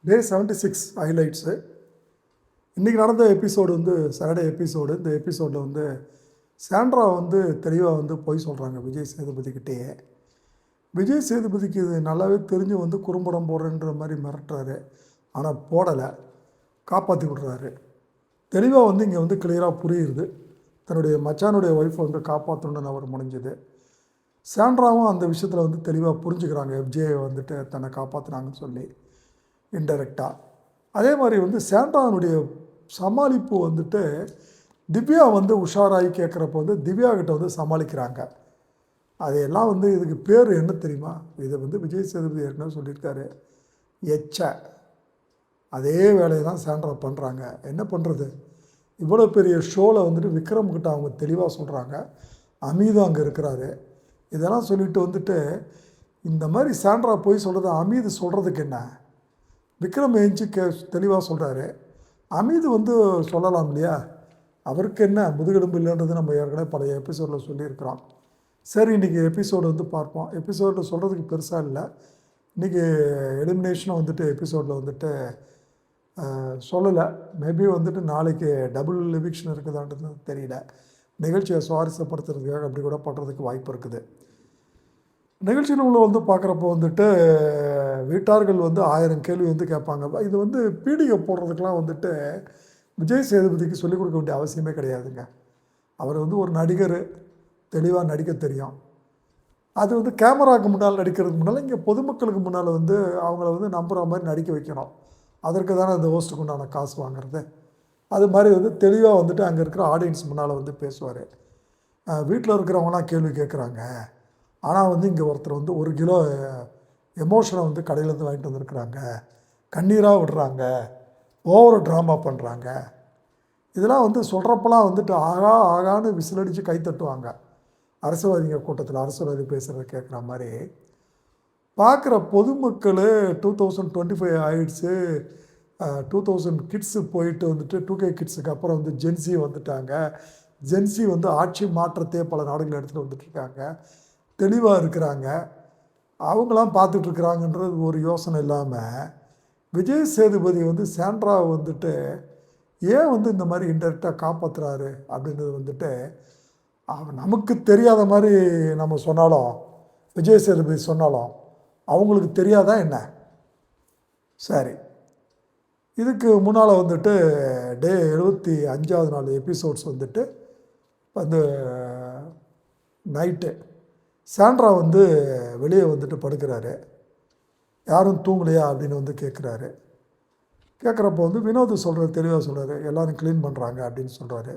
டே 76 highlights. இன்றைக்கி நடந்த episode வந்து சாட்டர்டே எபிசோடு. இந்த எபிசோடில் வந்து சாண்ட்ரா வந்து தெளிவாக வந்து பொய் சொல்கிறாங்க விஜய் சேதுபதிக்கிட்டேயே. விஜய் சேதுபதிக்கு இது நல்லாவே தெரிஞ்சு வந்து குறும்படம் போடுறேன்ற மாதிரி மிரட்டுறாரு. ஆனால் போடலை, காப்பாற்றி விடுறாரு. தெளிவாக வந்து இங்கே வந்து கிளியராக புரியுது தன்னுடைய மச்சானுடைய ஒய்ஃபை வந்து காப்பாற்றணுன்னு அவர் முடிஞ்சுது. சாண்ட்ராவும் அந்த விஷயத்தில் வந்து தெளிவாக புரிஞ்சுக்கிறாங்க எஃப்ஜே வந்துட்டு தன்னை காப்பாற்றினாங்கன்னு சொல்லி இன்டெரக்டாக. அதே மாதிரி வந்து சாண்ட்ரானுடைய சமாளிப்பு வந்துட்டு திவ்யா வந்து உஷாராகி கேட்குறப்ப வந்து திவ்யா கிட்ட வந்து சமாளிக்கிறாங்க. அதையெல்லாம் வந்து இதுக்கு பேர் என்ன தெரியுமா? இதை வந்து விஜய் சேதுபதி ஏற்கனவே சொல்லியிருக்காரு, எச்ச. அதே வேலையை தான் சாண்ட்ரா பண்ணுறாங்க. என்ன பண்ணுறது, இவ்வளோ பெரிய ஷோவில் வந்துட்டு விக்ரம்கிட்ட அவங்க தெளிவாக சொல்கிறாங்க. அமீதும் அங்கே இருக்கிறாரு. இதெல்லாம் சொல்லிட்டு வந்துட்டு இந்த மாதிரி சாண்ட்ரா போய் சொல்கிறது அமீது சொல்கிறதுக்கு என்ன? விக்ரம் ஏஞ்சி தெளிவாக சொல்கிறாரு. அமீது வந்து சொல்லலாம் இல்லையா, அவருக்கு என்ன முதுகெலும்பு இல்லைன்றது நம்ம ஏற்கனவே பழைய எபிசோடில் சொல்லியிருக்கிறோம். சரி, இன்றைக்கி எபிசோடு வந்து பார்ப்போம். எபிசோடில் சொல்கிறதுக்கு பெருசாக இல்லை. இன்றைக்கி எலிமினேஷனும் வந்துட்டு எபிசோடில் வந்துட்டு சொல்லலை. மேபி வந்துட்டு நாளைக்கு டபுள் எவிக்ஷன் இருக்குதான்றது தெரியல. நிகழ்ச்சியை சுவாரஸ்யப்படுத்துறதுக்காக அப்படி கூட பண்ணுறதுக்கு வாய்ப்பு இருக்குது. நிகழ்ச்சியில் உள்ள வந்து பார்க்குறப்போ வந்துட்டு வீட்டார்கள் வந்து 1000 கேள்வி வந்து கேட்பாங்க. இது வந்து பீடிகை போடுறதுக்கெலாம் வந்துட்டு விஜய் சேதுபதிக்கு சொல்லிக் கொடுக்க வேண்டிய அவசியமே கிடையாதுங்க. அவர் வந்து ஒரு நடிகர், தெளிவாக நடிக்க தெரியும். அது வந்து கேமராவுக்கு முன்னால் நடிக்கிறதுக்கு முன்னால் இங்கே பொதுமக்களுக்கு முன்னால் வந்து அவங்கள வந்து நம்புகிற மாதிரி நடிக்க வைக்கணும். அதற்கு தானே அந்த ஹோஸ்ட்டுக்கு உண்டான காசு வாங்குறது. அது மாதிரி வந்து தெளிவாக வந்துட்டு அங்கே இருக்கிற ஆடியன்ஸ் முன்னால் வந்து பேசுவார். வீட்டில் இருக்கிறவங்களாம் கேள்வி கேட்குறாங்க, ஆனால் வந்து இங்கே ஒருத்தர் வந்து 1 கிலோ எமோஷனை வந்து கடையிலேருந்து வாங்கிட்டு வந்திருக்கிறாங்க, கண்ணீராக விடுறாங்க, ஓவர் ட்ராமா பண்ணுறாங்க. இதெல்லாம் வந்து சொல்கிறப்பெல்லாம் வந்துட்டு ஆகா ஆகான்னு விசிலடித்து கை தட்டுவாங்க. அரசியல்வாதிங்க கூட்டத்தில் அரசியல்வாதி பேசுகிறத கேட்குற மாதிரி. பார்க்குற பொதுமக்கள் 2025 ஆயிடுச்சு. 2000 கிட்ஸு போயிட்டு வந்துட்டு 2K கிட்ஸுக்கு அப்புறம் வந்து ஜென்சி வந்துட்டாங்க. ஜென்சி வந்து ஆட்சி மாற்றத்தையே பல நாடுகளில் எடுத்துகிட்டு வந்துட்டுருக்காங்க. தெளிவாக இருக்கிறாங்க. அவங்களாம் பார்த்துட்ருக்குறாங்கன்றது ஒரு யோசனை இல்லாமல் விஜய் சேதுபதி வந்து சாண்ட்ரா வந்துட்டு ஏன் வந்து இந்த மாதிரி இன்டெரக்டாக காப்பாற்றுறாரு அப்படின்றது வந்துட்டு நமக்கு தெரியாத மாதிரி நம்ம சொன்னாலும், விஜய் சேதுபதி சொன்னாலும் அவங்களுக்கு தெரியாதா என்ன? சரி, இதுக்கு முன்னால் வந்துட்டு டே 75வது நாள் எபிசோட்ஸ் வந்துட்டு வந்து நைட்டு சாண்ட்ரா வந்து வெளியே வந்துட்டு படுக்கிறாரு. யாரும் தூங்கலையா அப்படின்னு வந்து கேட்குறாரு. கேட்குறப்போ வந்து வினோத் சொல்கிறது தெளிவாக சொல்கிறாரு, எல்லோரும் க்ளீன் பண்ணுறாங்க அப்படின்னு சொல்கிறாரு.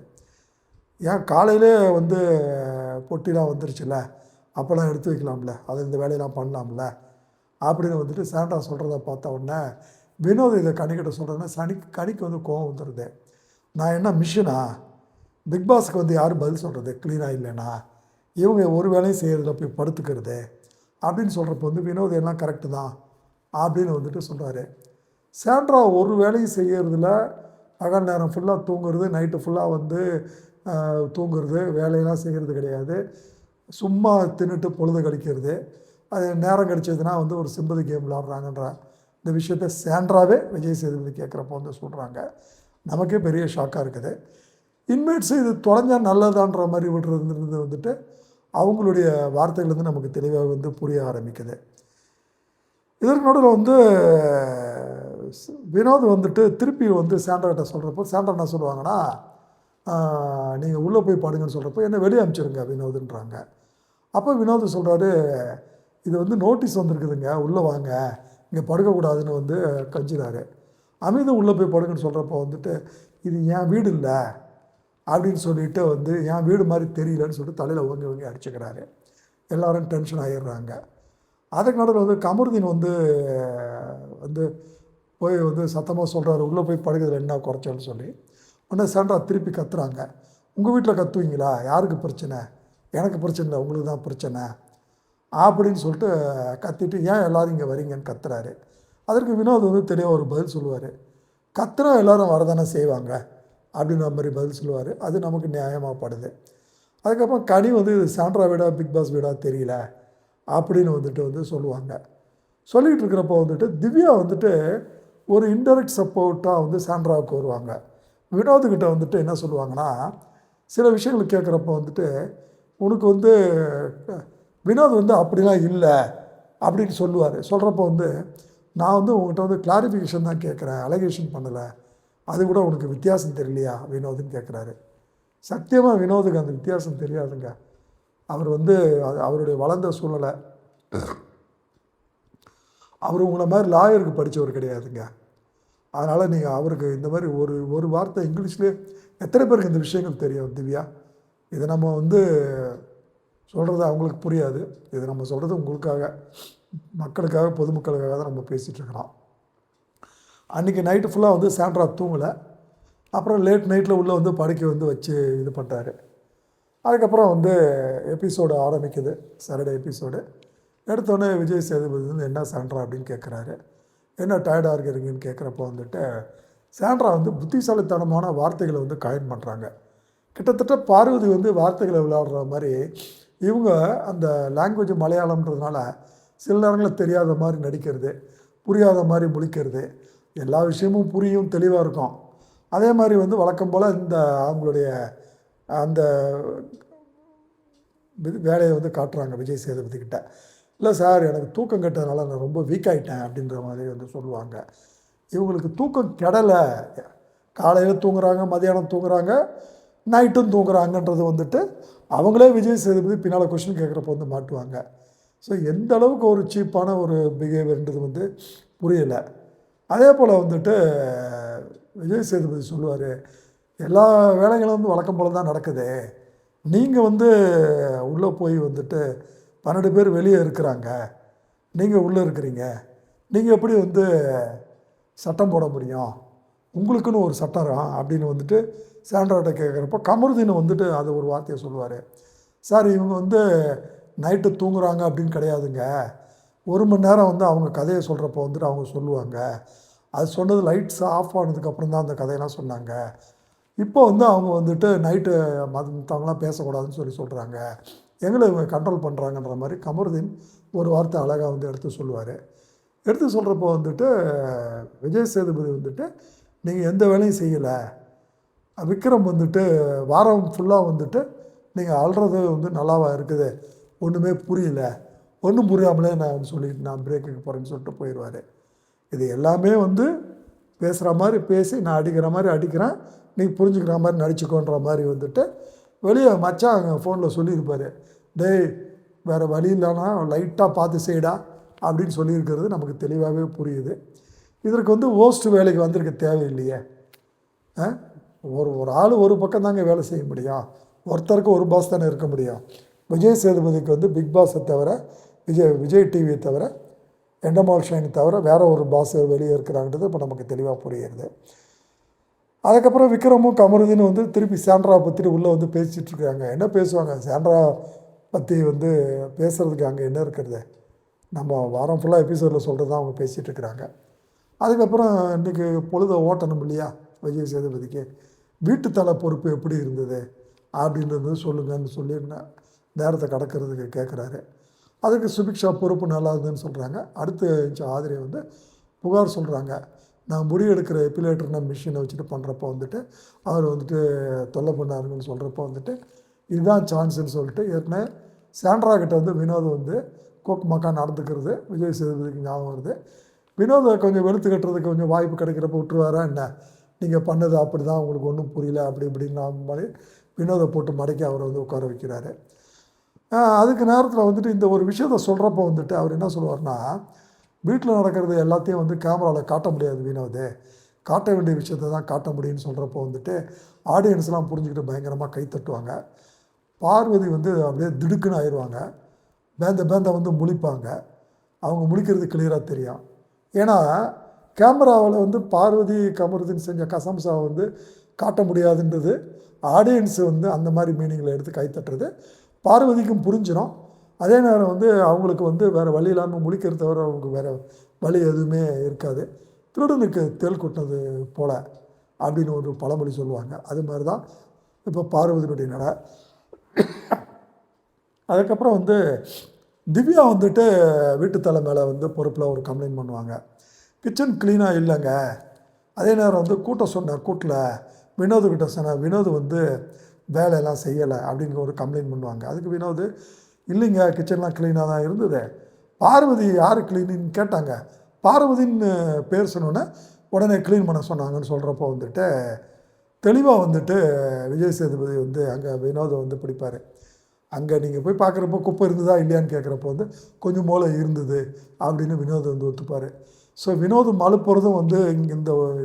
ஏன் காலையிலே வந்து பொட்டிலாம் வந்துருச்சுல்ல, அப்போல்லாம் எடுத்து வைக்கலாம்ல, அது இந்த வேலையெல்லாம் பண்ணலாம்ல அப்படின்னு வந்துட்டு சாண்ட்ரா சொல்கிறத பார்த்த உடனே வினோத் இதை கனிக்கிட்ட சொல்கிறதுனா கனிக்கு வந்து கோவம் வந்துடுது. நான் என்ன மிஷினா? பிக் பாஸுக்கு வந்து யார் பதில் சொல்கிறது க்ளீனாக இல்லைன்னா? இவங்க ஒரு வேலையும் செய்கிறதுல போய் படுத்துக்கிறது அப்படின்னு சொல்கிறப்போ வந்து வினோத் எல்லாம் கரெக்டு தான் அப்படின்னு வந்துட்டு சொல்கிறாரு. சாண்ட்ரா ஒரு வேலையும் செய்கிறதுல பகல் நேரம் ஃபுல்லாக தூங்குறது, நைட்டு ஃபுல்லாக வந்து தூங்குறது, வேலையெல்லாம் செய்கிறது கிடையாது. சும்மா தின்னுட்டு பொழுது கழிக்கிறது. அது நேரம் கிடச்சதுன்னா வந்து ஒரு சிம்பதி கேம் விளாட்றாங்கன்ற இந்த விஷயத்தை சாண்ட்ராவே விஜய் சேதுபதி கேட்குறப்போ வந்து சொல்கிறாங்க. நமக்கே பெரிய ஷாக்காக இருக்குது. இன்மேட்ஸு இது தொலைஞ்சால் நல்லதான்ற மாதிரி விடுறது வந்துட்டு அவங்களுடைய வார்த்தைகள்லேருந்து நமக்கு தெளிவாக வந்து புரிய ஆரம்பிக்குது. இதற்கு நடுவில் வந்து வினோத் வந்துட்டு திருப்பி வந்து சாண்ட்ராகிட்ட சொல்கிறப்போ சாண்ட்ரா என்ன சொல்லுவாங்கன்னா, நீங்கள் உள்ளே போய் பாடுங்கன்னு சொல்கிறப்போ என்ன வெளியே அனுப்பிச்சிருங்க வினோதுன்றாங்க. அப்போ வினோத் சொல்கிறாரு, இது வந்து நோட்டீஸ் வந்திருக்குதுங்க, உள்ளே வாங்க, இங்கே படுக்கக்கூடாதுன்னு வந்து கஞ்சிறாரு. அமீதும் உள்ளே போய் படுங்கன்னு சொல்கிறப்போ வந்துட்டு இது என் வீடு இல்லை அப்படின்னு சொல்லிட்டு வந்து என் வீடு மாதிரி தெரியலன்னு சொல்லிட்டு தலையில் ஓங்கி அடிச்சுக்கிறாரு. எல்லோரும் டென்ஷன் ஆகிடுறாங்க. அதுக்கு நடுவில் வந்து கமருதீன் வந்து வந்து போய் வந்து சத்தமாக சொல்கிறாரு, உள்ளே போய் படுக்கிறதுல என்ன குறைச்சல்னு சொல்லி. உடனே சாண்ட்ரா திருப்பி கத்துறாங்க, உங்கள் வீட்டில் கத்துவீங்களா? யாருக்கு பிரச்சனை? எனக்கு பிரச்சனை இல்லை, உங்களுக்கு தான் பிரச்சனை அப்படின்னு சொல்லிட்டு கத்திட்டு ஏன் எல்லோரும் இங்கே வரீங்கன்னு கத்துறாரு. அதற்கு வினோத் வந்து தெளிவாக ஒரு பதில் சொல்லுவார், கத்துனா எல்லோரும் வரதானே செய்வாங்க அப்படின்ற மாதிரி பதில் சொல்லுவார். அது நமக்கு நியாயமாகப்படுது. அதுக்கப்புறம் கனி வந்து சாண்ட்ரா வீடா பிக் பாஸ் வீடா தெரியல அப்படின்னு வந்துட்டு வந்து சொல்லுவாங்க. சொல்லிகிட்டு இருக்கிறப்போ வந்துட்டு திவ்யா வந்துட்டு ஒரு இன்டைரக்ட் சப்போர்ட்டாக வந்து சாண்ட்ராவுக்கு வருவாங்க. வினோதுகிட்ட வந்துட்டு என்ன சொல்லுவாங்கன்னா, சில விஷயங்கள் கேட்குறப்போ வந்துட்டு, உனக்கு வந்து வினோத் வந்து அப்படிலாம் இல்லை அப்படின்னு சொல்லுவார். சொல்கிறப்போ வந்து, நான் வந்து உங்கள்கிட்ட வந்து கிளாரிஃபிகேஷன் தான் கேட்குறேன், அலிகேஷன் பண்ணலை, அது கூட உனக்கு வித்தியாசம் தெரியலையா வினோதுன்னு கேட்குறாரு. சத்தியமாக வினோதுக்கு அந்த வித்தியாசம் தெரியாதுங்க. அவர் வந்து அவருடைய வளர்ந்த சூழ்நிலை, அவர் உங்களை மாதிரி லாயருக்கு படித்தவர் கிடையாதுங்க. அதனால் நீங்கள் அவருக்கு இந்த மாதிரி ஒரு ஒரு வார்த்தை இங்கிலீஷ்லேயே எத்தனை பேருக்கு இந்த விஷயங்கள் தெரியும் திவ்யா? இதை நம்ம வந்து சொல்கிறது அவங்களுக்கு புரியாது. இதை நம்ம சொல்கிறது உங்களுக்காக, மக்களுக்காக, பொதுமக்களுக்காக தான் நம்ம பேசிகிட்ருக்கிறோம். அன்றைக்கி நைட்டு ஃபுல்லாக வந்து சாண்ட்ரா தூங்கலை. அப்புறம் லேட் நைட்டில் உள்ளே வந்து படுக்கை வந்து வச்சு இது பண்ணுறாரு. அதுக்கப்புறம் வந்து எபிசோடு ஆரம்பிக்குது, சாட்டர்டே எபிசோடு. எடுத்தோடனே விஜய் சேதுபதி வந்து என்ன சாண்ட்ரா அப்படின்னு கேட்குறாரு. என்ன டயர்டாக இருக்கிறீங்கன்னு கேட்குறப்போ வந்துட்டு சாண்ட்ரா வந்து புத்திசாலித்தனமான வார்த்தைகளை வந்து காயின் பண்ணுறாங்க. கிட்டத்தட்ட பார்வதி வந்து வார்த்தைகளை விளையாடுற மாதிரி, இவங்க அந்த லாங்குவேஜ் மலையாளம்ன்றதுனால சில நேரங்களில் தெரியாத மாதிரி நடிக்கிறது, புரியாத மாதிரி முழிக்கிறது, எல்லா விஷயமும் புரியும், தெளிவாக இருக்கும். அதே மாதிரி வந்து வழக்கம் போல் இந்த அவங்களுடைய அந்த வேலையை வந்து காட்டுறாங்க விஜய் சேதுபதி கிட்ட. இல்லை சார், எனக்கு தூக்கம் கெட்டதுனால நான் ரொம்ப வீக் ஆகிட்டேன் அப்படின்ற மாதிரி வந்து சொல்லுவாங்க. இவங்களுக்கு தூக்கம் கெடலை, காலையில் தூங்குறாங்க, மதியானம் தூங்குறாங்க, நைட்டும் தூங்குறாங்கன்றது வந்துட்டு அவங்களே விஜய் சேதுபதி பின்னால் கொஸ்டின் கேட்குறப்போ வந்து மாட்டுவாங்க. ஸோ எந்த அளவுக்கு ஒரு சீப்பான ஒரு பிஹேவியர்ன்றது வந்து புரியலை. அதே போல் வந்துட்டு விஜய் சேதுபதி சொல்லுவார், எல்லா வேலைகளும் வந்து வழக்கம் போல் தான் நடக்குது, நீங்கள் வந்து உள்ளே போய் வந்துட்டு 12 பேர் வெளியே இருக்கிறாங்க, நீங்கள் உள்ளே இருக்கிறீங்க, நீங்கள் எப்படி வந்து சட்டம் போட முடியும், உங்களுக்குன்னு ஒரு சட்டம் அப்படின்னு வந்துட்டு சாண்ட்ராட்ட கேட்குறப்போ கமருதீன் வந்துட்டு அது ஒரு வார்த்தையை சொல்லுவார். சார், இவங்க வந்து நைட்டு தூங்குறாங்க அப்படின்னு கிடையாதுங்க, 1 மணி நேரம் வந்து அவங்க கதையை சொல்கிறப்போ வந்துட்டு அவங்க சொல்லுவாங்க, அது சொன்னது லைட்ஸ் ஆஃப் ஆனதுக்கப்புறம் தான் அந்த கதையெல்லாம் சொன்னாங்க, இப்போ வந்து அவங்க வந்துட்டு நைட்டு மற்றவங்களாம் பேசக்கூடாதுன்னு சொல்கிறாங்க, எங்களை இவங்க கண்ட்ரோல் பண்ணுறாங்கன்ற மாதிரி கமருதீன் ஒரு வார்த்தை அழகாக வந்து எடுத்து சொல்லுவார். எடுத்து சொல்கிறப்போ வந்துட்டு விஜய் சேதுபதி வந்துட்டு, நீங்கள் எந்த வேலையும் செய்யலை, விக்ரம் வந்துட்டு வாரம் ஃபுல்லாக வந்துட்டு நீங்கள் அழுறது வந்து நல்லாவா இருக்குது, ஒன்றுமே புரியல, ஒன்றும் புரியாமலே நான் சொல்லிட்டு நான் பிரேக்குக்கு போகிறேன்னு சொல்லிட்டு போயிடுவார். இது எல்லாமே வந்து பேசுகிற மாதிரி பேசி, நான் அடிக்கிற மாதிரி அடிக்கிறேன், நீ புரிஞ்சுக்கிற மாதிரி நடிச்சுக்கோன்ற மாதிரி வந்துட்டு வெளியே மச்சான் அங்கே ஃபோனில் சொல்லியிருப்பார், டேய் வேறு வழி இல்லைனா லைட்டாக பார்த்து செய்டா அப்படின்னு சொல்லியிருக்கிறது நமக்கு தெளிவாகவே புரியுது. இதற்கு வந்து ஓஸ்ட் வேலைக்கு வந்திருக்க தேவையில்லையே. ஒரு ஆள் ஒரு பக்கம் தாங்க வேலை செய்ய முடியும், ஒருத்தருக்கு ஒரு பாஸ் தானே இருக்க முடியும். விஜய் சேதுபதிக்கு வந்து பிக் பாஸை தவிர, விஜய் டிவியை தவிர, எண்டமால் ஷைனை தவிர வேறு ஒரு பாஸ் வெளியே இருக்கிறாங்கிறது இப்போ நமக்கு தெளிவாக புரியுது. அதுக்கப்புறம் விக்ரமும் கமருதீனும் வந்து திருப்பி சாண்ட்ரா பற்றிட்டு உள்ளே வந்து பேசிகிட்ருக்காங்க. என்ன பேசுவாங்க, சாண்ட்ரா பற்றி வந்து பேசுகிறதுக்கு அங்கே என்ன இருக்கிறது, நம்ம வாரம் ஃபுல்லாக எபிசோடில் சொல்கிறது தான் அவங்க பேசிகிட்ருக்குறாங்க. அதுக்கப்புறம் இன்றைக்கி பொழுதை ஓட்டணும் இல்லையா விஜய் சேதுபதிக்கு, வீட்டு தலை பொறுப்பு எப்படி இருந்தது அப்படின்றது சொல்லுங்கன்னு சொல்லி நேரத்தை கடக்கிறதுக்கு கேட்குறாரு. அதுக்கு சுபிக்ஷா பொறுப்பு நல்லா இருந்ததுன்னு சொல்கிறாங்க. அடுத்து ஆதிரை வந்து புகார் சொல்கிறாங்க, நான் முடி எடுக்கிற எப்பிலேட்டர்னா மிஷினை வச்சுட்டு பண்ணுறப்போ வந்துட்டு அவர் வந்துட்டு தொல்லை பண்ணாருன்னு சொல்கிறப்போ வந்துட்டு இதுதான் சான்ஸுன்னு சொல்லிட்டு ஏற்கனவே சாண்ட்ரா கிட்ட வந்து வினோத் வந்து கோக் மக்கா நடந்துக்கிறது விஜய் சேதுபதிக்கு ஞாபகம் வருது. வினோதை கொஞ்சம் வெளுத்து கட்டுறதுக்கு கொஞ்சம் வாய்ப்பு கிடைக்கிறப்ப விட்டுருவாரா என்ன, நீங்கள் பண்ணது அப்படி தான், உங்களுக்கு ஒன்றும் புரியல அப்படி இப்படின்னு மாதிரி வினோதை போட்டு மடக்கி அவரை வந்து உட்கார வைக்கிறாரு. அதுக்கு நேரத்தில் வந்துட்டு இந்த ஒரு விஷயத்த சொல்கிறப்போ வந்துட்டு அவர் என்ன சொல்லுவார்னா, வீட்டில் நடக்கிறது எல்லாத்தையும் வந்து கேமராவில் காட்ட முடியாது வினோது, காட்ட வேண்டிய விஷயத்தை தான் காட்ட முடியும்னு சொல்கிறப்போ வந்துட்டு ஆடியன்ஸ்லாம் புரிஞ்சுக்கிட்டு பயங்கரமாக கை தட்டுவாங்க. பார்வதி வந்து அப்படியே திடுக்குன்னு ஆயிடுவாங்க, பேந்த வந்து முழிப்பாங்க. அவங்க முழிக்கிறது கிளியராக தெரியும். ஏன்னா கேமராவில் வந்து பார்வதி கமருதீன் செஞ்ச கசம்சாவை வந்து காட்ட முடியாதுன்றது ஆடியன்ஸு வந்து அந்த மாதிரி மீனிங்கில் எடுத்து கை தட்டுறது பார்வதிக்கும் புரிஞ்சிடும். அதே நேரம் வந்து அவங்களுக்கு வந்து வேறு வழி இல்லாமல் முழிக்கிறது தவிர அவங்களுக்கு வேறு வழி எதுவுமே இருக்காது. திருடனுக்கு தேள் கொட்டினது போல அப்படின்னு ஒரு பழமொழி சொல்லுவாங்க. அது மாதிரி தான் இப்போ பார்வதியினுடைய நட. அதுக்கப்புறம் வந்து திவ்யா வந்துட்டு வீட்டு தலை மேலே வந்து பொறுப்பில் ஒரு கம்ப்ளைண்ட் பண்ணுவாங்க. கிச்சன் க்ளீனாக இல்லைங்க. அதே நேரம் வந்து கூட்ட சொன்னேன், கூட்டில் வினோதுக்கிட்ட சொன்னேன், வினோத் வந்து வேலையெல்லாம் செய்யலை அப்படின்னு ஒரு கம்ப்ளைண்ட் பண்ணுவாங்க. அதுக்கு வினோத், இல்லைங்க கிச்சன்லாம் க்ளீனாக தான் இருந்தது, பார்வதி யார் க்ளீனின்னு கேட்டாங்க, பார்வதின்னு பேர் சொன்னோன்னே உடனே க்ளீன் பண்ண சொன்னாங்கன்னு சொல்கிறப்போ வந்துட்டு தெளிவாக வந்துட்டு விஜய் சேதுபதி வந்து அங்கே வினோதை வந்து பிடிப்பார். அங்கே நீங்கள் போய் பார்க்குறப்போ குப்பை இருந்ததா இல்லையான்னு கேட்குறப்போ வந்து கொஞ்சம் போல் இருந்தது அப்படின்னு வினோத் வந்து ஒத்துப்பார். ஸோ வினோத் மழுப்புறதும் வந்து இங்கே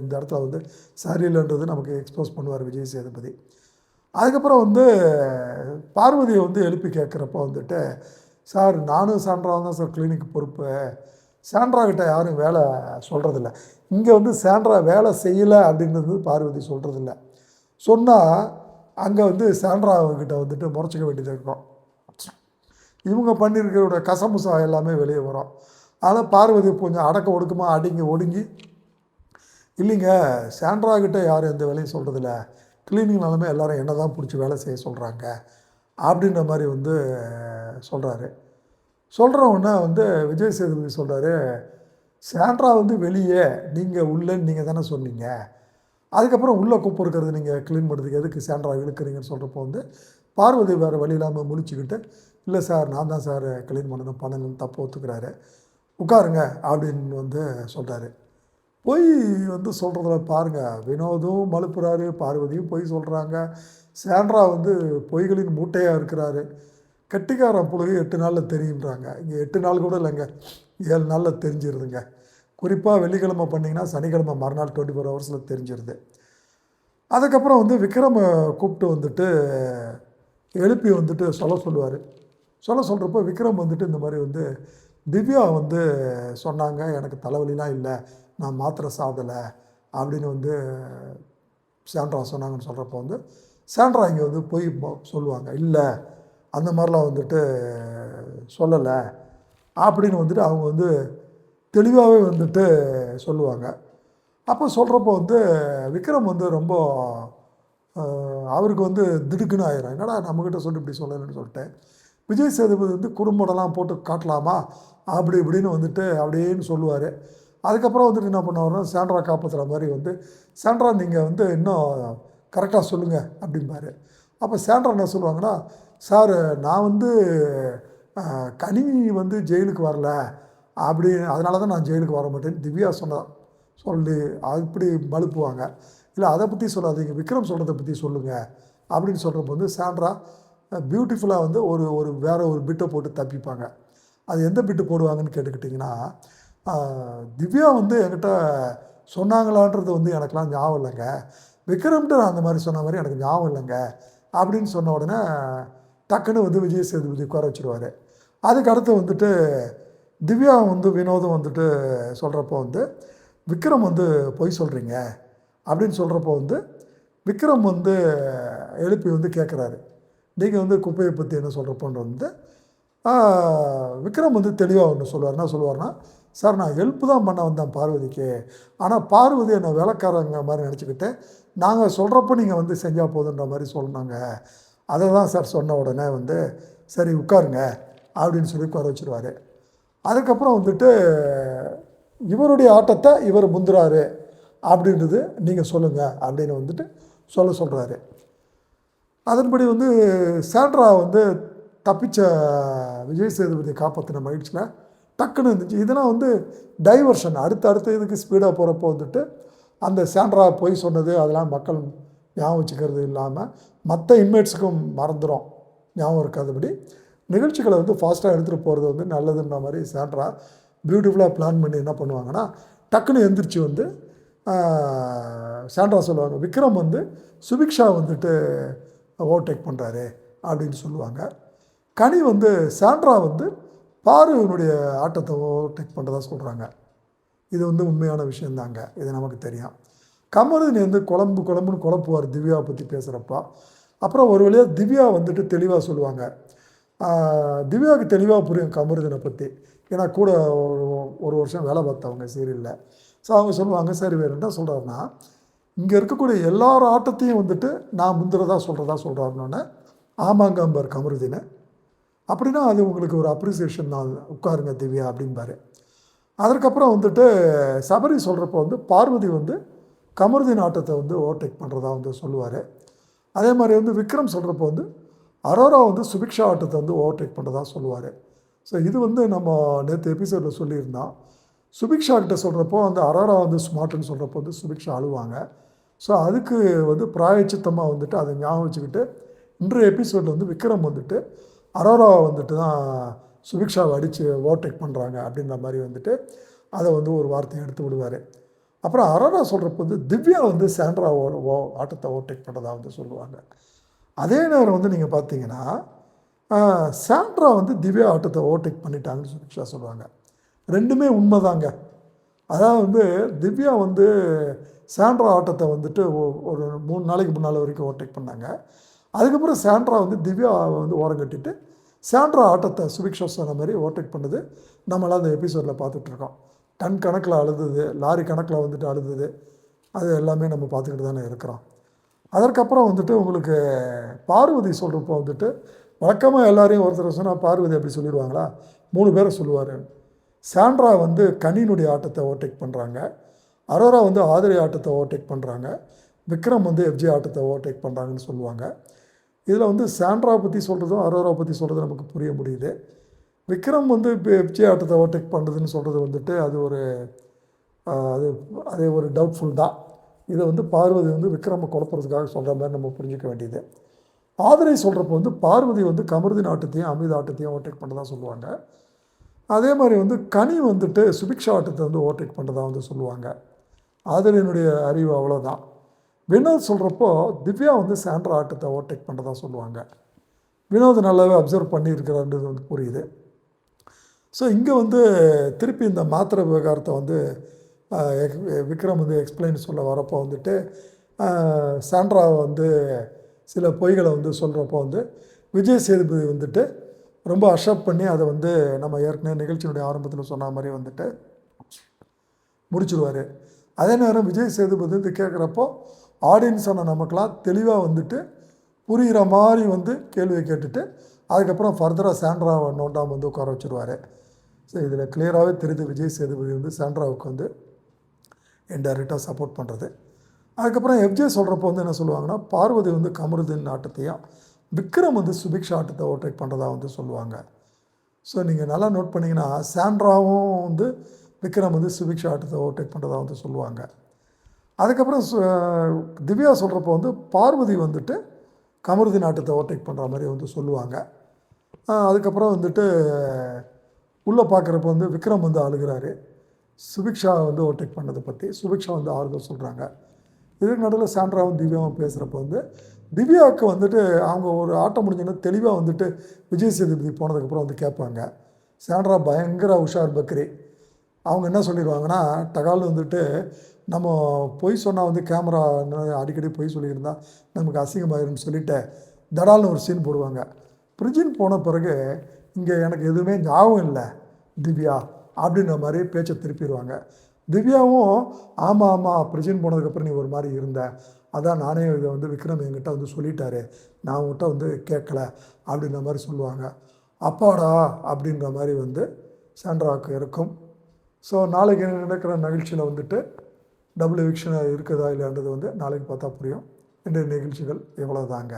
இந்த இடத்துல வந்து சரியில்லைன்றது நமக்கு எக்ஸ்போஸ் பண்ணுவார் விஜய் சேதுபதி. அதுக்கப்புறம் வந்து பார்வதியை வந்து எழுப்பி கேட்குறப்போ வந்துட்டு, சார் நானும் சாண்ட்ராவும் தான் சார் கிளினிக் பொறுப்பு, சாண்ட்ரா கிட்ட யாரும் வேலை சொல்கிறதில்ல, இங்கே வந்து சாண்ட்ரா வேலை செய்யலை அப்படின்றது பார்வதி சொல்கிறதில்ல, சொன்னால் அங்கே வந்து சாண்ட்ராக்கிட்ட வந்துட்டு முறைச்சிக்க வேண்டியது இருக்கும், இவங்க பண்ணியிருக்கிறோட கசமுசா எல்லாமே வெளியே வரும். அதனால் பார்வதி கொஞ்சம் அடக்க ஒடுக்கமாக ஒடுங்கி, இல்லைங்க சாண்ட்ரா கிட்ட யாரும் எந்த வேலையும் சொல்கிறதில்ல, கிளீனிங்னாலுமே எல்லோரும் என்ன தான் பிடிச்சி வேலை செய்ய சொல்கிறாங்க அப்படின்ற மாதிரி வந்து சொல்கிறாரு. சொல்கிறவொன்னே வந்து விஜய் சேதுபதி சொல்கிறாரு, சாண்ட்ரா வந்து வெளியே, நீங்கள் உள்ளேன்னு நீங்கள் தானே சொன்னீங்க, அதுக்கப்புறம் உள்ளே குப்பை இருக்கிறது நீங்கள் க்ளீன் பண்ணுறதுக்கு எதுக்கு சாண்ட்ரா இழுக்கிறீங்கன்னு சொல்கிறப்போ வந்து பார்வதி வேறு வழி இல்லாமல் முழிச்சுக்கிட்டு, இல்லை சார் நான் தான் சார் க்ளீன் பண்ணணும்னு தப்பு ஒத்துக்கிறாரு, உட்காருங்க அப்படின்னு வந்து சொல்கிறாரு. பொய் வந்து சொல்கிறதுல பாருங்கள், வினோதும் மழுப்புறாரு, பார்வதியும் பொய் சொல்கிறாங்க, சாண்ட்ரா வந்து பொய்களின் மூட்டையாக இருக்கிறாரு. கட்டிக்காரன் புழுகு 8 நாளில் தெரியுன்றாங்க, இங்கே 8 நாள் கூட இல்லைங்க, 7 நாளில் தெரிஞ்சிருதுங்க. குறிப்பாக வெள்ளிக்கிழமை பண்ணிங்கன்னா சனிக்கிழமை மறுநாள் 24 ஹவர்ஸில் தெரிஞ்சிருது. அதுக்கப்புறம் வந்து விக்ரமை கூப்பிட்டு வந்துட்டு எழுப்பி வந்துட்டு சொல்லுவார். சொல்கிறப்போ விக்ரம் வந்துட்டு இந்த மாதிரி வந்து திவ்யா வந்து சொன்னாங்க, எனக்கு தலைவலிலாம் இல்லை, நான் மாத்திரை சாப்பிடலை அப்படின்னு வந்து சாண்ட்ரா சொன்னாங்கன்னு சொல்கிறப்போ வந்து சாண்ட்ரா இங்கே வந்து போய் சொல்லுவாங்க, இல்லை அந்த மாதிரிலாம் வந்துட்டு சொல்லலை அப்படின்னு வந்துட்டு அவங்க வந்து தெளிவாகவே வந்துட்டு சொல்லுவாங்க. அப்போ சொல்கிறப்போ வந்து விக்ரம் வந்து ரொம்ப அவருக்கு வந்து திடுக்குன்னு ஆயிரும், என்னடா நம்மக்கிட்ட சொல்லி இப்படி சொல்லலைன்னு சொல்லிட்டு விஜய் சேதுபதி வந்து குறும்படம்லாம் போட்டு காட்டலாமா அப்படி இப்படின்னு வந்துட்டு அப்படின்னு சொல்லுவார். அதுக்கப்புறம் வந்துட்டு என்ன பண்ணுவார்னா சாண்ட்ரா காப்பாற்றுற மாதிரி வந்து, சாண்ட்ரா நீங்கள் வந்து இன்னும் கரெக்டாக சொல்லுங்கள் அப்படிம்பாரு. அப்போ சாண்ட்ரா என்ன சொல்லுவாங்கன்னா, சார் நான் வந்து கனிமி வந்து ஜெயிலுக்கு வரல அப்படி, அதனால தான் நான் ஜெயிலுக்கு வர மாட்டேன்னு திவ்யா சொல்லி அப்படி மழுப்புவாங்க. இல்லை அதை பற்றி சொல்லாதீங்க, விக்ரம் சொல்கிறத பற்றி சொல்லுங்கள் அப்படின்னு சொல்கிறப்போ வந்து சாண்ட்ரா பியூட்டிஃபுல்லாக வந்து ஒரு வேறு ஒரு பிட்டை போட்டு தப்பிப்பாங்க. அது எந்த பிட்டு போடுவாங்கன்னு கேட்டுக்கிட்டிங்கன்னா, திவ்யா வந்து என்கிட்ட சொன்னாங்களான்றது வந்து எனக்கெலாம் ஞாபகம் இல்லைங்க, விக்ரம்கிட்ட நான் அந்த மாதிரி சொன்ன மாதிரி எனக்கு ஞாபகம் இல்லைங்க அப்படின்னு சொன்ன உடனே டக்குன்னு வந்து விஜய் சேதுபதி உட்கார வச்சுருவார். அதுக்கு அடுத்து வந்துட்டு திவ்யா வந்து வினோதம் வந்துட்டு சொல்கிறப்போ வந்து விக்ரம் வந்து பொய் சொல்கிறீங்க அப்படின்னு சொல்கிறப்போ வந்து விக்ரம் வந்து எழுப்பி வந்து கேட்குறாரு, நீங்கள் வந்து குப்பையை பற்றி என்ன சொல்கிறப்போன்னு வந்து விக்ரம் வந்து தெளிவாக ஒன்று சொல்லுவார். என்ன சொல்லுவார்னா, சார் நான் ஹெல்ப்பு தான் பண்ண வந்தேன் பார்வதிக்கு, ஆனால் பார்வதி என்னை வேலைக்காரங்க மாதிரி நினச்சிக்கிட்டு நாங்கள் சொல்கிறப்போ நீங்கள் வந்து செஞ்சால் போதுன்ற மாதிரி சொன்னாங்க, அதை தான் சார் சொன்ன உடனே வந்து சரி உட்காருங்க அப்படின்னு சொல்லி உட்கார வச்சுருவார். அதுக்கப்புறம் வந்துட்டு இவருடைய ஆட்டத்தை இவர் முந்துறாரு அப்படின்றது நீங்கள் சொல்லுங்கள் அப்படின்னு வந்துட்டு சொல்கிறாரு. அதன்படி வந்து சாண்ட்ரா வந்து தப்பிச்ச விஜய் சேதுபதி காப்பாற்றின மகிழ்ச்சியில் டக்குன்னு இருந்துச்சு. இதெல்லாம் வந்து டைவர்ஷன், அடுத்த இதுக்கு ஸ்பீடாக போகிறப்போ வந்துட்டு அந்த சாண்ட்ரா போய் சொன்னது அதெல்லாம் மக்கள் ஞாபகம் வச்சுக்கிறது இல்லாமல் மற்ற இன்மேட்ஸுக்கும் மறந்துடும், ஞாபகம் இருக்காதபடி நிகழ்ச்சிகளை வந்து ஃபாஸ்ட்டாக எடுத்துகிட்டு போகிறது வந்து நல்லதுன்ற மாதிரி சாண்ட்ரா பியூட்டிஃபுல்லாக பிளான் பண்ணி என்ன பண்ணுவாங்கன்னா, டக்குன்னு எந்திரிச்சு வந்து சாண்ட்ரா சொல்லுவாங்க, விக்ரம் வந்து சுபிக்ஷா வந்துட்டு ஓவர்டேக் பண்ணுறாரு அப்படின்னு சொல்லுவாங்க. கனி வந்து சாண்ட்ரா வந்து பாருனுடைய ஆட்டத்தை ஓவர்டேக் பண்ணுறதா சொல்கிறாங்க. இது வந்து உண்மையான விஷயந்தாங்க, இது நமக்கு தெரியும். கமருதினி வந்து குழம்புன்னு குழப்புவார் திவ்யாவை பற்றி பேசுகிறப்போ. அப்புறம் ஒரு வழியாக திவ்யா வந்துட்டு தெளிவாக சொல்லுவாங்க, திவ்யாவுக்கு தெளிவாக புரியும் கமருதினை பற்றி, ஏன்னா கூட ஒரு வருஷம் வேலை பார்த்தவங்க சீரியலில். ஸோ அவங்க சொல்லுவாங்க, சரி வேறு என்ன சொல்கிறாருன்னா, இங்கே இருக்கக்கூடிய எல்லார் ஆட்டத்தையும் வந்துட்டு நான் முந்துறதா சொல்கிறாருன்னொன்னே ஆமாங்கம்பார் கமருதினை. அப்படின்னா அது உங்களுக்கு ஒரு அப்ரிசியேஷன் தான், உட்காருங்க திவ்யா அப்படின்பாரு. அதற்கப்புறம் வந்துட்டு சபரி சொல்கிறப்போ வந்து பார்வதி வந்து கமருதீன் ஆட்டத்தை வந்து ஓவர்டேக் பண்ணுறதா வந்து சொல்லுவார். அதே மாதிரி வந்து விக்ரம் சொல்கிறப்போ வந்து அரோரா வந்து சுபிக்ஷா ஆட்டத்தை வந்து ஓவர்டேக் பண்ணுறதா சொல்லுவார். ஸோ இது வந்து நம்ம நேற்று எபிசோடில் சொல்லியிருந்தோம். சுபிக்ஷா கிட்ட சொல்கிறப்போ வந்து அரோரா வந்து ஸ்மார்ட்னு சொல்கிறப்போ வந்து சுபிக்ஷா அழுவாங்க. ஸோ அதுக்கு வந்து பிராயச்சித்தமாக வந்துட்டு அதை ஞாபகம் வச்சுக்கிட்டு இன்றைய எபிசோடில் வந்து விக்ரம் வந்துட்டு அரோராவை வந்துட்டு தான் சுபிக்ஷாவை அடித்து ஓவர்டேக் பண்ணுறாங்க அப்படின்ற மாதிரி வந்துட்டு அதை வந்து ஒரு வார்த்தையை எடுத்து விடுவார். அப்புறம் அரோரா சொல்கிறப்போ வந்து திவ்யா வந்து சாண்ட்ராவோட ஆட்டத்தை ஓவர்டேக் பண்ணுறதா வந்து சொல்லுவாங்க. அதே நேரம் வந்து நீங்கள் பார்த்தீங்கன்னா சாண்ட்ரா வந்து திவ்யா ஆட்டத்தை ஓவர்டேக் பண்ணிட்டாங்கன்னு சுபிக்ஷா சொல்லுவாங்க. ரெண்டுமே உண்மைதாங்க. அதாவது வந்து திவ்யா வந்து சாண்ட்ரா ஆட்டத்தை வந்துட்டு ஒரு 3 நாளைக்கு முன்னால் வரைக்கும் ஓவர்டேக் பண்ணாங்க. அதுக்கப்புறம் சாண்ட்ரா வந்து திவ்யாவை வந்து ஓரம் கட்டிட்டு சாண்ட்ரா ஆட்டத்தை சுபிக்ஷா சொன்ன மாதிரி ஓவர்டேக் பண்ணது நம்மளாம் அந்த எபிசோடில் பார்த்துட்ருக்கோம். டன் கணக்கில் அழுதுது, லாரி கணக்கில் வந்துட்டு அழுதுது, அது எல்லாமே நம்ம பார்த்துக்கிட்டு தானே இருக்கிறோம். அதற்கப்புறம் வந்துட்டு உங்களுக்கு பார்வதி சொல்கிறப்போ வந்துட்டு வழக்கமாக எல்லாரையும் ஒருத்தர் சொன்னால் பார்வதி அப்படி சொல்லிடுவாங்களா? 3 பேரை சொல்லுவார். சாண்ட்ரா வந்து கனியினுடைய ஆட்டத்தை ஓவர்டேக் பண்ணுறாங்க, அரோரா வந்து ஆதிரை ஆட்டத்தை ஓவர்டேக் பண்ணுறாங்க, விக்ரம் வந்து எஃப்ஜே ஆட்டத்தை ஓவர்டேக் பண்ணுறாங்கன்னு சொல்லுவாங்க. இதில் வந்து சாண்ட்ரா பற்றி சொல்கிறதும் அரோரா பற்றி சொல்கிறது நமக்கு புரிய முடியுது. விக்ரம் வந்து இப்போ எஃப்ஜே ஆட்டத்தை ஓவர்டேக் பண்ணுறதுன்னு சொல்கிறது வந்துட்டு அது ஒரு அது ஒரு டவுட்ஃபுல் தான். இதை வந்து பார்வதி வந்து விக்ரமை குழப்பறதுக்காக சொல்கிற மாதிரி நம்ம புரிஞ்சிக்க வேண்டியது. ஆதிரை சொல்கிறப்போ வந்து பார்வதி வந்து கமருதீன் ஆட்டத்தையும் அமித் ஆட்டத்தையும் ஓவர்டேக் பண்ணதான் சொல்லுவாங்க. அதே மாதிரி வந்து கனி வந்துட்டு சுபிக்ஷா ஆட்டத்தை வந்து ஓவர்டேக் பண்ணுறதா வந்து சொல்லுவாங்க. ஆதிரையினுடைய அறிவு அவ்வளோதான். வினோத் சொல்கிறப்போ திவ்யா வந்து சாண்ட்ரா ஆட்டத்தை ஓவர்டேக் பண்ணுறதா சொல்லுவாங்க. வினோத் நல்லாவே அப்சர்வ் பண்ணியிருக்கிறான்றது வந்து புரியுது. ஸோ இங்கே வந்து திருப்பி இந்த மாத்திரை விவகாரத்தை வந்து விக்ரம் வந்து எக்ஸ்பிளைன் சொல்ல வரப்போ வந்துட்டு சாண்ட்ரா வந்து சில பொய்களை வந்து சொல்கிறப்போ வந்து விஜய் சேதுபதி வந்துட்டு ரொம்ப அக்செப்ட் பண்ணி அதை வந்து நம்ம ஏற்கனவே நிகழ்ச்சியினுடைய ஆரம்பத்தில் சொன்ன மாதிரி வந்துட்டு முடிச்சுடுவார். அதே நேரம் விஜய் சேதுபதி வந்து கேட்குறப்போ ஆடியன்ஸான நமக்கெல்லாம் தெளிவாக வந்துட்டு புரிகிற மாதிரி வந்து கேள்வியை கேட்டுட்டு அதுக்கப்புறம் ஃபர்தராக சாண்ட்ராவை நோண்டாமல் வந்து உட்கார வச்சுருவார். ஸோ இதில் கிளியராகவே தெரியுது விஜய் சேதுபதி வந்து சாண்ட்ராவுக்கு வந்து இன்டைரக்டாக சப்போர்ட் பண்ணுறது. அதுக்கப்புறம் எஃப்ஜே சொல்கிறப்போ வந்து என்ன சொல்லுவாங்கன்னா பார்வதி வந்து கமருதீன் ஆட்டத்தையும் விக்ரம் வந்து சுபிக்ஷா ஆட்டத்தை ஓவர்டேக் பண்ணுறதா வந்து சொல்லுவாங்க. ஸோ நீங்கள் நல்லா நோட் பண்ணிங்கன்னா சாண்ட்ராவும் வந்து விக்ரம் வந்து சுபிக்ஷா ஆட்டத்தை ஓவர்டேக் பண்ணுறதா வந்து சொல்லுவாங்க. அதுக்கப்புறம் திவ்யா சொல்கிறப்போ வந்து பார்வதி வந்துட்டு கமருதீன் ஆட்டத்தை ஓவர்டேக் பண்ணுற மாதிரி வந்து சொல்லுவாங்க. அதுக்கப்புறம் வந்துட்டு உள்ளே பார்க்குறப்ப வந்து விக்ரம் வந்து அழுகிறாரு சுபிக்ஷா வந்து ஓவர்டேக் பண்ணதை பற்றி. சுபிக்ஷா வந்து ஆறுதல் சொல்கிறாங்க. இதுக்கு நடுவில் சாண்ட்ராவும் திவ்யாவும் பேசுகிறப்ப வந்து திவ்யாவுக்கு வந்துட்டு அவங்க ஒரு ஆட்டம் முடிஞ்சோன்னா தெளிவாக வந்துட்டு விஜய் சேதுபதி போனதுக்கப்புறம் வந்து கேட்பாங்க. சாண்ட்ரா பயங்கர உஷார் பக்ரி. அவங்க என்ன சொல்லிடுவாங்கன்னா டகால் வந்துட்டு நம்ம பொய் சொன்னால் வந்து கேமரா அடிக்கடி பொய் சொல்லியிருந்தால் நமக்கு அசிங்கமாயிருன்னு சொல்லிவிட்டு தடால்னு ஒரு சீன் போடுவாங்க. பிரிஜின் போன பிறகு இங்கே எனக்கு எதுவுமே ஞாபகம் இல்லை திவ்யா அப்படின்ற மாதிரி பேச்சை திருப்பிடுவாங்க. திவ்யாவும் ஆமாம் பிரிஜின் போனதுக்கப்புறம் நீ ஒரு மாதிரி இருந்த, அதான் நானே இதை வந்து விக்ரம் என்கிட்ட வந்து சொல்லிட்டாரு, நான் உங்கள்கிட்ட வந்து கேட்கல அப்படின்ற மாதிரி சொல்லுவாங்க. அப்பாடா அப்படின்ற மாதிரி வந்து சாண்ட்ராவுக்கு இருக்கும். ஸோ நாளைக்கு நடக்கிற நிகழ்ச்சியில் வந்துட்டு டபுள் எவிக்ஷன் இருக்குதா இல்லைன்றது வந்து நாளைக்கு பார்த்தா புரியும். இன்றைய நிகழ்ச்சிகள் எவ்வளோ தாங்க.